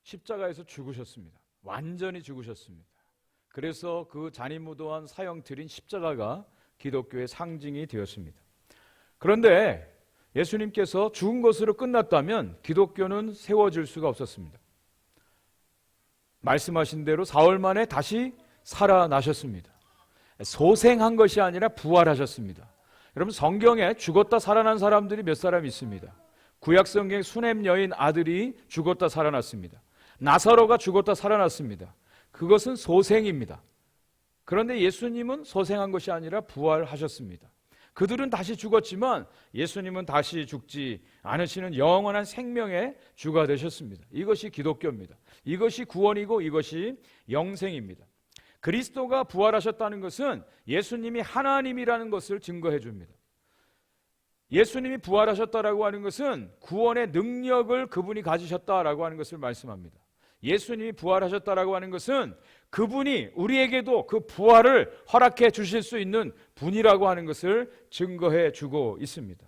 십자가에서 죽으셨습니다. 완전히 죽으셨습니다. 그래서 그 잔인무도한 사형틀인 십자가가 기독교의 상징이 되었습니다. 그런데 예수님께서 죽은 것으로 끝났다면 기독교는 세워질 수가 없었습니다. 말씀하신 대로 사흘 만에 다시 살아나셨습니다. 소생한 것이 아니라 부활하셨습니다. 여러분, 성경에 죽었다 살아난 사람들이 몇 사람 있습니다. 구약 성경 수넴 여인 아들이 죽었다 살아났습니다. 나사로가 죽었다 살아났습니다. 그것은 소생입니다. 그런데 예수님은 소생한 것이 아니라 부활하셨습니다. 그들은 다시 죽었지만 예수님은 다시 죽지 않으시는 영원한 생명의 주가 되셨습니다. 이것이 기독교입니다. 이것이 구원이고 이것이 영생입니다. 그리스도가 부활하셨다는 것은 예수님이 하나님이라는 것을 증거해 줍니다. 예수님이 부활하셨다라고 하는 것은 구원의 능력을 그분이 가지셨다라고 하는 것을 말씀합니다. 예수님이 부활하셨다라고 하는 것은 그분이 우리에게도 그 부활을 허락해 주실 수 있는 분이라고 하는 것을 증거해 주고 있습니다.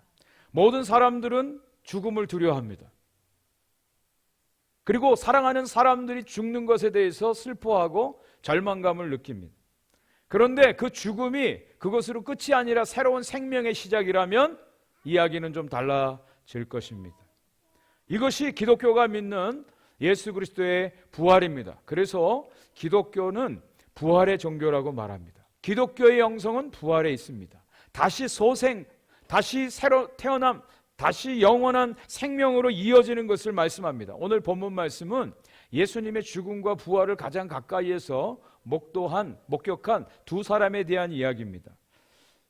모든 사람들은 죽음을 두려워합니다. 그리고 사랑하는 사람들이 죽는 것에 대해서 슬퍼하고 절망감을 느낍니다. 그런데 그 죽음이 그것으로 끝이 아니라 새로운 생명의 시작이라면 이야기는 좀 달라질 것입니다. 이것이 기독교가 믿는 예수 그리스도의 부활입니다. 그래서 기독교는 부활의 종교라고 말합니다. 기독교의 영성은 부활에 있습니다. 다시 소생, 다시 새로 태어남, 다시 영원한 생명으로 이어지는 것을 말씀합니다. 오늘 본문 말씀은 예수님의 죽음과 부활을 가장 가까이에서 목격한 두 사람에 대한 이야기입니다.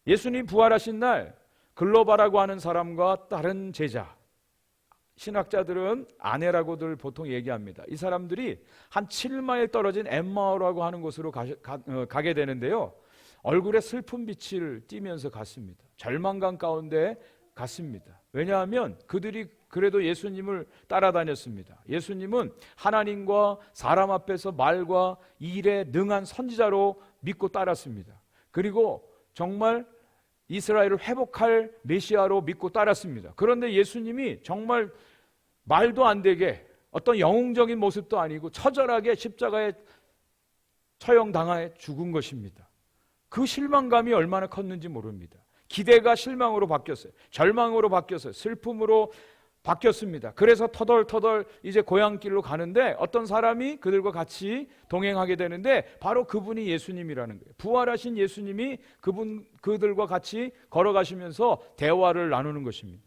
예수님 부활하신 날 글로바라고 하는 사람과 다른 제자, 신학자들은 아내라고들 보통 얘기합니다. 이 사람들이 한 7마일 떨어진 엠마오라고 하는 곳으로 가게 되는데요, 얼굴에 슬픈 빛을 띠면서 갔습니다. 절망감 가운데 갔습니다. 왜냐하면 그들이 그래도 예수님을 따라다녔습니다. 예수님은 하나님과 사람 앞에서 말과 일에 능한 선지자로 믿고 따랐습니다. 그리고 정말 이스라엘을 회복할 메시아로 믿고 따랐습니다. 그런데 예수님이 정말 말도 안 되게 어떤 영웅적인 모습도 아니고 처절하게 십자가에 처형당하여 죽은 것입니다. 그 실망감이 얼마나 컸는지 모릅니다. 기대가 실망으로 바뀌었어요. 절망으로 바뀌었어요. 슬픔으로 바뀌었습니다. 그래서 터덜터덜 이제 고향길로 가는데 어떤 사람이 그들과 같이 동행하게 되는데 바로 그분이 예수님이라는 거예요. 부활하신 예수님이 그들과 같이 걸어가시면서 대화를 나누는 것입니다.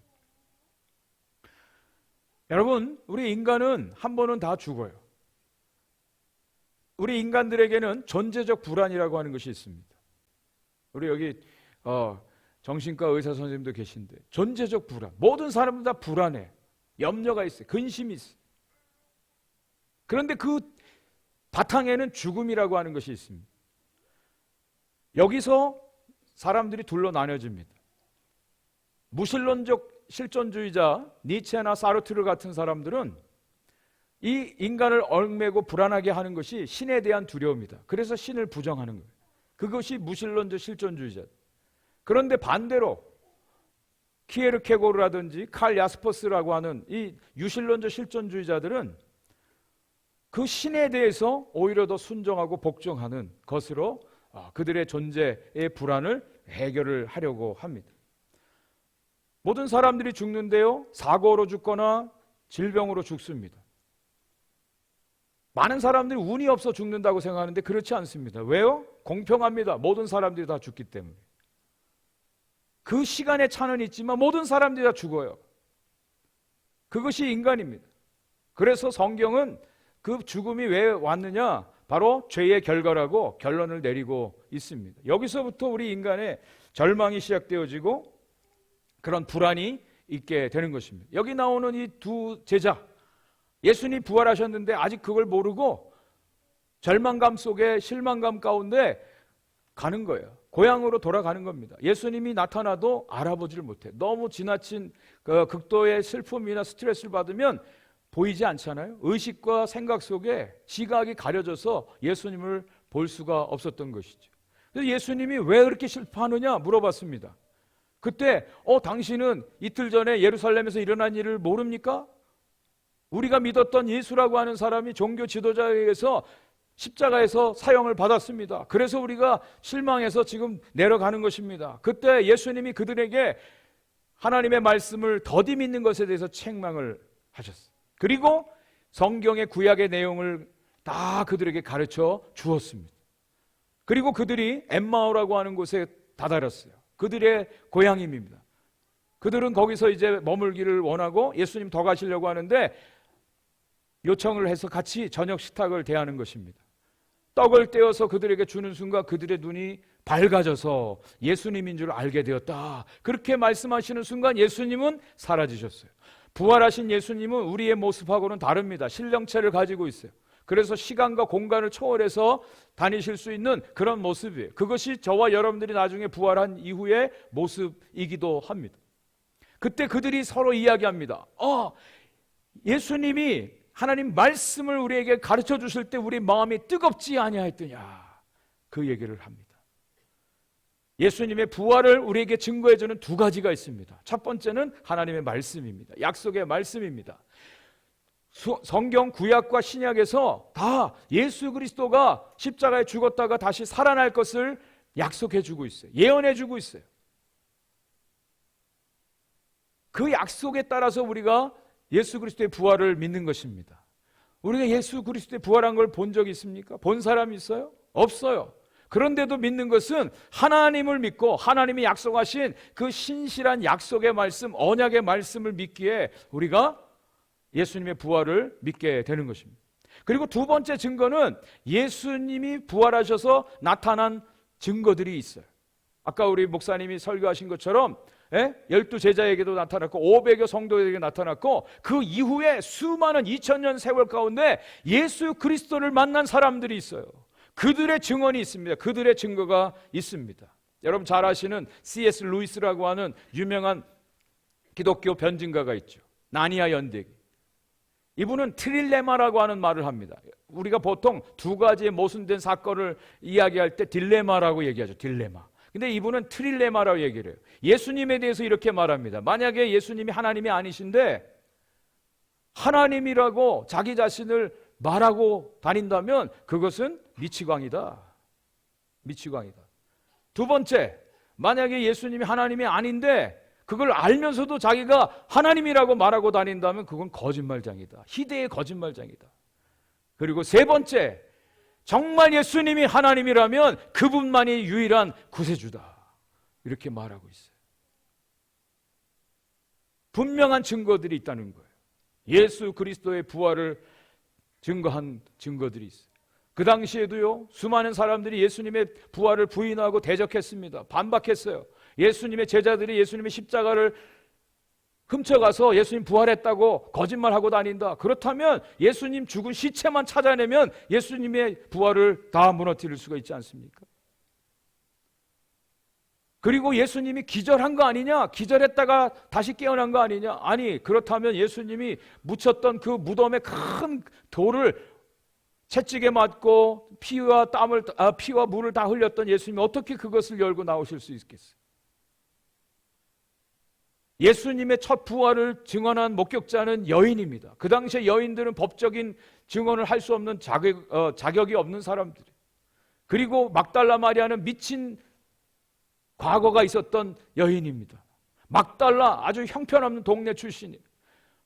여러분, 우리 인간은 한 번은 다 죽어요. 우리 인간들에게는 존재적 불안이라고 하는 것이 있습니다. 우리 여기 정신과 의사 선생님도 계신데 존재적 불안, 모든 사람들 다 불안해. 염려가 있어요. 근심이 있어요. 그런데 그 바탕에는 죽음이라고 하는 것이 있습니다. 여기서 사람들이 둘로 나뉘어집니다. 무신론적 실존주의자 니체나 사르트르 같은 사람들은 이 인간을 얽매고 불안하게 하는 것이 신에 대한 두려움이다. 그래서 신을 부정하는 거예요. 그것이 무신론적 실존주의자. 그런데 반대로 키에르케고르라든지 칼 야스퍼스라고 하는 이 유신론적 실존주의자들은 그 신에 대해서 오히려 더 순종하고 복종하는 것으로 그들의 존재의 불안을 해결을 하려고 합니다. 모든 사람들이 죽는데요, 사고로 죽거나 질병으로 죽습니다. 많은 사람들이 운이 없어 죽는다고 생각하는데 그렇지 않습니다. 왜요? 공평합니다. 모든 사람들이 다 죽기 때문에. 그 시간의 차는 있지만 모든 사람들이 다 죽어요. 그것이 인간입니다. 그래서 성경은 그 죽음이 왜 왔느냐? 바로 죄의 결과라고 결론을 내리고 있습니다. 여기서부터 우리 인간의 절망이 시작되어지고 그런 불안이 있게 되는 것입니다. 여기 나오는 이 두 제자, 예수님이 부활하셨는데 아직 그걸 모르고 절망감 속에 실망감 가운데 가는 거예요. 고향으로 돌아가는 겁니다. 예수님이 나타나도 알아보지를 못해. 너무 지나친 극도의 슬픔이나 스트레스를 받으면 보이지 않잖아요. 의식과 생각 속에 시각이 가려져서 예수님을 볼 수가 없었던 것이죠. 그래서 예수님이 왜 그렇게 슬퍼하느냐 물어봤습니다. 그때 당신은 이틀 전에 예루살렘에서 일어난 일을 모릅니까? 우리가 믿었던 예수라고 하는 사람이 종교 지도자에 의해서 십자가에서 사형을 받았습니다. 그래서 우리가 실망해서 지금 내려가는 것입니다. 그때 예수님이 그들에게 하나님의 말씀을 더디 믿는 것에 대해서 책망을 하셨어요. 그리고 성경의 구약의 내용을 다 그들에게 가르쳐 주었습니다. 그리고 그들이 엠마오라고 하는 곳에 다다랐어요. 그들의 고향임입니다. 그들은 거기서 이제 머물기를 원하고 예수님 더 가시려고 하는데 요청을 해서 같이 저녁 식탁을 대하는 것입니다. 떡을 떼어서 그들에게 주는 순간 그들의 눈이 밝아져서 예수님인 줄 알게 되었다. 그렇게 말씀하시는 순간 예수님은 사라지셨어요. 부활하신 예수님은 우리의 모습하고는 다릅니다. 신령체를 가지고 있어요. 그래서 시간과 공간을 초월해서 다니실 수 있는 그런 모습이에요. 그것이 저와 여러분들이 나중에 부활한 이후의 모습이기도 합니다. 그때 그들이 서로 이야기합니다. 예수님이 하나님 말씀을 우리에게 가르쳐 주실 때 우리 마음이 뜨겁지 아니하였더냐, 그 얘기를 합니다. 예수님의 부활을 우리에게 증거해 주는 두 가지가 있습니다. 첫 번째는 하나님의 말씀입니다. 약속의 말씀입니다. 성경 구약과 신약에서 다 예수 그리스도가 십자가에 죽었다가 다시 살아날 것을 약속해 주고 있어요. 예언해 주고 있어요. 그 약속에 따라서 우리가 예수 그리스도의 부활을 믿는 것입니다. 우리가 예수 그리스도의 부활한 걸 본 적이 있습니까? 본 사람이 있어요? 없어요. 그런데도 믿는 것은 하나님을 믿고 하나님이 약속하신 그 신실한 약속의 말씀, 언약의 말씀을 믿기에 우리가 예수님의 부활을 믿게 되는 것입니다. 그리고 두 번째 증거는 예수님이 부활하셔서 나타난 증거들이 있어요. 아까 우리 목사님이 설교하신 것처럼 12제자에게도 나타났고 500여 성도에게 나타났고 그 이후에 수많은 2000년 세월 가운데 예수 그리스도를 만난 사람들이 있어요. 그들의 증언이 있습니다. 그들의 증거가 있습니다. 여러분 잘 아시는 C.S. 루이스라고 하는 유명한 기독교 변증가가 있죠. 나니아 연대기. 이분은 트릴레마라고 하는 말을 합니다. 우리가 보통 두 가지의 모순된 사건을 이야기할 때 딜레마라고 얘기하죠. 딜레마. 근데 이분은 트릴레마라고 얘기를 해요. 예수님에 대해서 이렇게 말합니다. 만약에 예수님이 하나님이 아니신데 하나님이라고 자기 자신을 말하고 다닌다면 그것은 미치광이다. 미치광이다. 두 번째, 만약에 예수님이 하나님이 아닌데 그걸 알면서도 자기가 하나님이라고 말하고 다닌다면 그건 거짓말장이다. 희대의 거짓말장이다. 그리고 세 번째, 정말 예수님이 하나님이라면 그분만이 유일한 구세주다. 이렇게 말하고 있어요. 분명한 증거들이 있다는 거예요. 예수 그리스도의 부활을 증거한 증거들이 있어요. 그 당시에도요, 수많은 사람들이 예수님의 부활을 부인하고 대적했습니다. 반박했어요. 예수님의 제자들이 예수님의 십자가를 훔쳐가서 예수님 부활했다고 거짓말하고 다닌다. 그렇다면 예수님 죽은 시체만 찾아내면 예수님의 부활을 다 무너뜨릴 수가 있지 않습니까? 그리고 예수님이 기절한 거 아니냐? 기절했다가 다시 깨어난 거 아니냐? 아니, 그렇다면 예수님이 묻혔던 그 무덤에 큰 돌을 채찍에 맞고 피와 물을 다 흘렸던 예수님이 어떻게 그것을 열고 나오실 수 있겠어요? 예수님의 첫 부활을 증언한 목격자는 여인입니다. 그 당시에 여인들은 법적인 증언을 할 수 없는 자격이 없는 사람들. 그리고 막달라 마리아는 미친 과거가 있었던 여인입니다. 막달라 아주 형편없는 동네 출신이에요.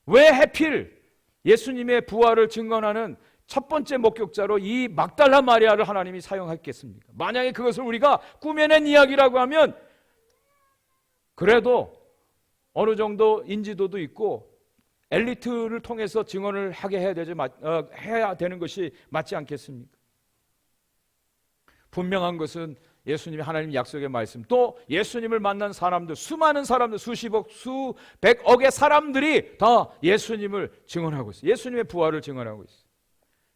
왜 하필 예수님의 부활을 증언하는 첫 번째 목격자로 이 막달라 마리아를 하나님이 사용했겠습니까? 만약에 그것을 우리가 꾸며낸 이야기라고 하면 그래도 어느 정도 인지도도 있고 엘리트를 통해서 증언을 하게 해야 되는 것이 맞지 않겠습니까? 분명한 것은 예수님이 하나님 약속의 말씀, 또 예수님을 만난 사람들, 수많은 사람들, 수십억, 수백억의 사람들이 다 예수님을 증언하고 있어요. 예수님의 부활을 증언하고 있어요.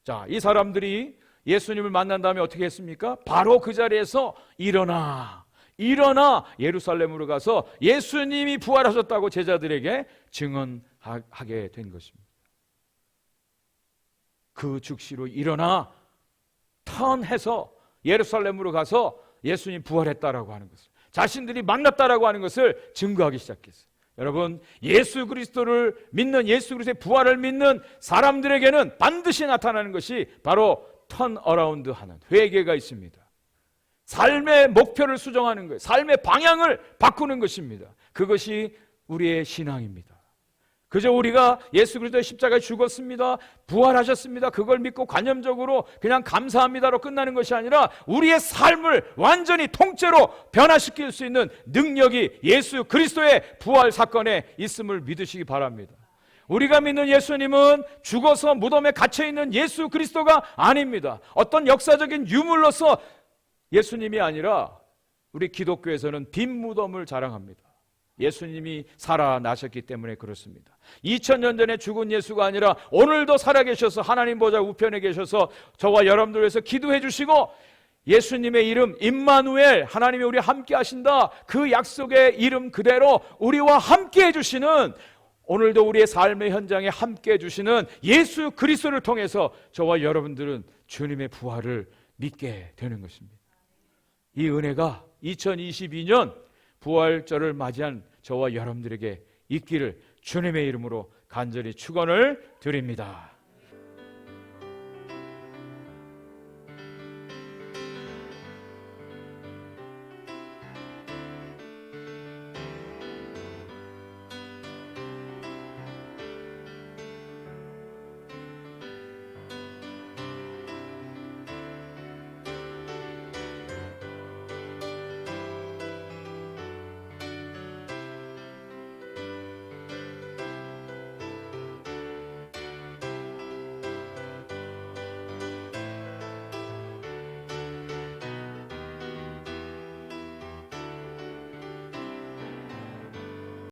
자, 이 사람들이 예수님을 만난 다음에 어떻게 했습니까? 바로 그 자리에서 일어나 예루살렘으로 가서 예수님이 부활하셨다고 제자들에게 증언하게 된 것입니다. 그 즉시로 일어나 턴해서 예루살렘으로 가서 예수님 부활했다라고 하는 것을, 자신들이 만났다라고 하는 것을 증거하기 시작했어요. 여러분, 예수 그리스도를 믿는, 예수 그리스도의 부활을 믿는 사람들에게는 반드시 나타나는 것이 바로 턴어라운드 하는 회개가 있습니다. 삶의 목표를 수정하는 거예요. 삶의 방향을 바꾸는 것입니다. 그것이 우리의 신앙입니다. 그저 우리가 예수 그리스도의 십자가에 죽었습니다, 부활하셨습니다, 그걸 믿고 관념적으로 그냥 감사합니다로 끝나는 것이 아니라 우리의 삶을 완전히 통째로 변화시킬 수 있는 능력이 예수 그리스도의 부활 사건에 있음을 믿으시기 바랍니다. 우리가 믿는 예수님은 죽어서 무덤에 갇혀있는 예수 그리스도가 아닙니다. 어떤 역사적인 유물로서 예수님이 아니라 우리 기독교에서는 빈 무덤을 자랑합니다. 예수님이 살아나셨기 때문에 그렇습니다. 2000년 전에 죽은 예수가 아니라 오늘도 살아계셔서 하나님 보좌 우편에 계셔서 저와 여러분들 위해서 기도해 주시고 예수님의 이름 임마누엘, 하나님이 우리와 함께 하신다, 그 약속의 이름 그대로 우리와 함께 해주시는, 오늘도 우리의 삶의 현장에 함께 해주시는 예수 그리스도를 통해서 저와 여러분들은 주님의 부활을 믿게 되는 것입니다. 이 은혜가 2022년 부활절을 맞이한 저와 여러분들에게 있기를 주님의 이름으로 간절히 축원을 드립니다.